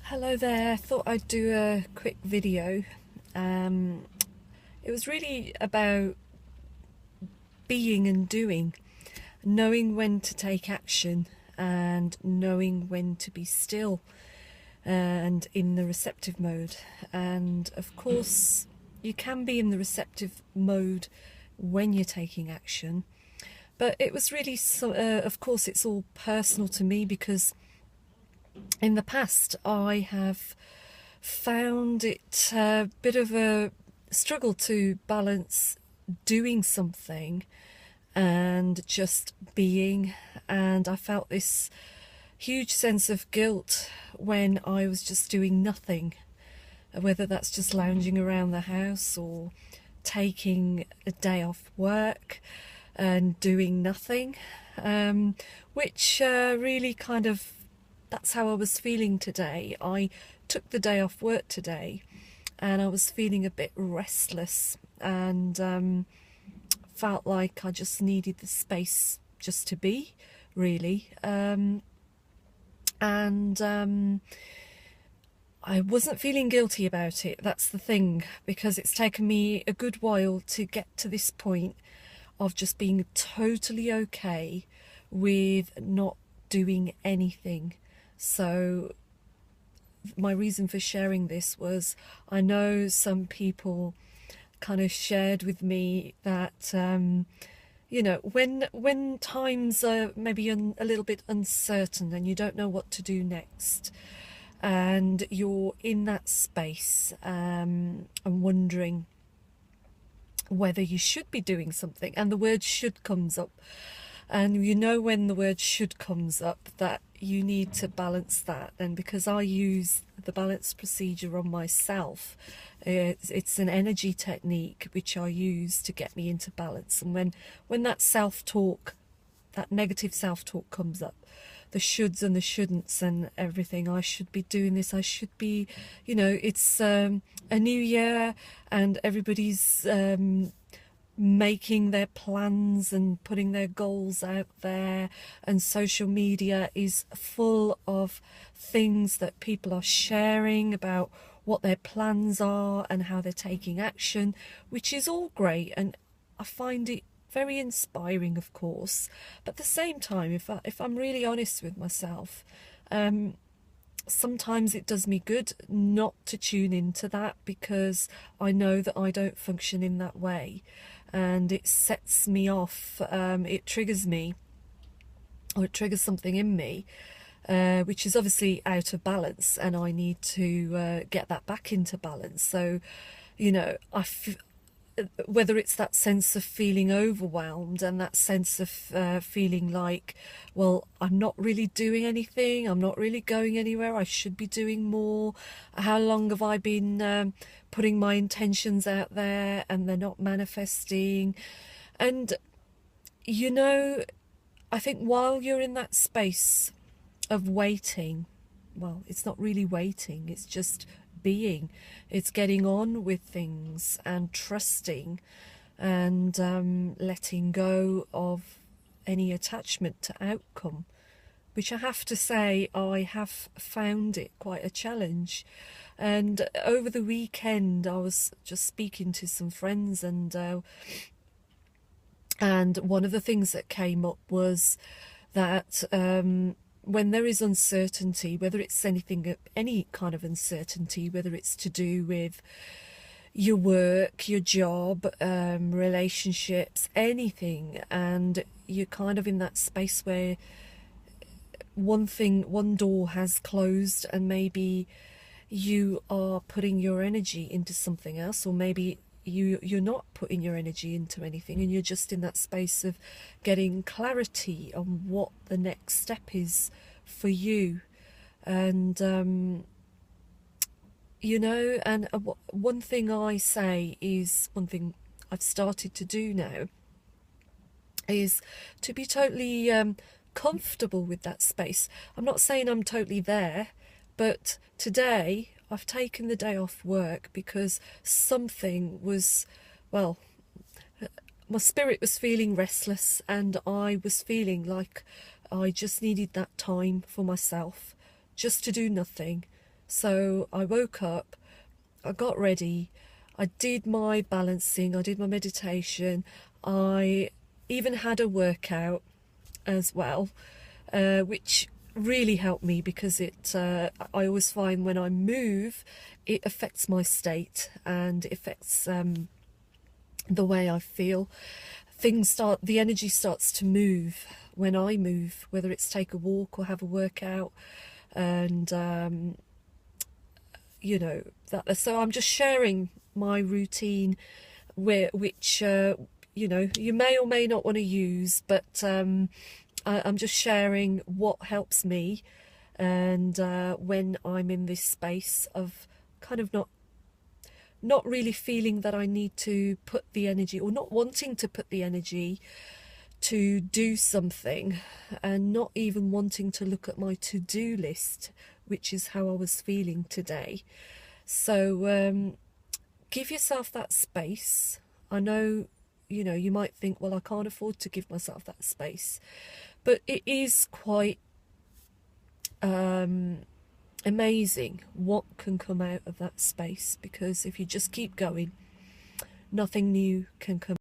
Hello there, thought I'd do a quick video. It was really about being and doing, knowing when to take action and knowing when to be still and in the receptive mode. And of course, you can be in the receptive mode when you're taking action, but it was really, of course, it's all personal to me because in the past I have found it a bit of a struggle to balance doing something and just being, and I felt this huge sense of guilt when I was just doing nothing, whether that's just lounging around the house or taking a day off work and doing nothing, which really kind of, that's how I was feeling today. I took the day off work today and I was feeling a bit restless and felt like I just needed the space just to be, really. I wasn't feeling guilty about it, that's the thing, because it's taken me a good while to get to this point of just being totally okay with not doing anything. So my reason for sharing this was, I know some people kind of shared with me that you know, when times are maybe a little bit uncertain and you don't know what to do next, and you're in that space and wondering whether you should be doing something, and the word should comes up, and you know when the word should comes up that you need to balance that. And because I use the balance procedure on myself, it's an energy technique which I use to get me into balance. And when that self-talk, that negative self-talk comes up, the shoulds and the shouldn'ts and everything, I should be doing this, I should be, you know, it's a new year and everybody's making their plans and putting their goals out there, and social media is full of things that people are sharing about what their plans are and how they're taking action, which is all great, and I find it very inspiring, of course. But at the same time, if I'm really honest with myself, sometimes it does me good not to tune into that, because I know that I don't function in that way, and it sets me off, it triggers me, or it triggers something in me, which is obviously out of balance, and I need to get that back into balance. So, you know, whether it's that sense of feeling overwhelmed and that sense of feeling like, well, I'm not really doing anything, I'm not really going anywhere, I should be doing more, how long have I been putting my intentions out there and they're not manifesting? And, you know, I think while you're in that space of waiting, well, it's not really waiting, it's just being, it's getting on with things and trusting and letting go of any attachment to outcome, which I have to say I have found it quite a challenge. And over the weekend I was just speaking to some friends, and one of the things that came up was that when there is uncertainty, whether it's anything, any kind of uncertainty, whether it's to do with your work, your job, relationships, anything, and you're kind of in that space where one door has closed and maybe you are putting your energy into something else, or maybe you're not putting your energy into anything, and you're just in that space of getting clarity on what the next step is for you. And you know, and one thing I say is, one thing I've started to do now is to be totally comfortable with that space. I'm not saying I'm totally there, but today I've taken the day off work because something was, well, my spirit was feeling restless, and I was feeling like I just needed that time for myself, just to do nothing, So I woke up, I got ready, I did my balancing, I did my meditation, I even had a workout as well, which really helped me because I always find when I move, it affects my state and it affects the way I feel. The energy starts to move when I move, whether it's take a walk or have a workout, and you know that. So I'm just sharing my routine, which you know, you may or may not want to use, but I'm just sharing what helps me, and when I'm in this space of kind of not really feeling that I need to put the energy, or not wanting to put the energy to do something, and not even wanting to look at my to-do list, which is how I was feeling today. So give yourself that space. I know, you know, you might think, well, I can't afford to give myself that space, but it is quite amazing what can come out of that space, because if you just keep going, nothing new can come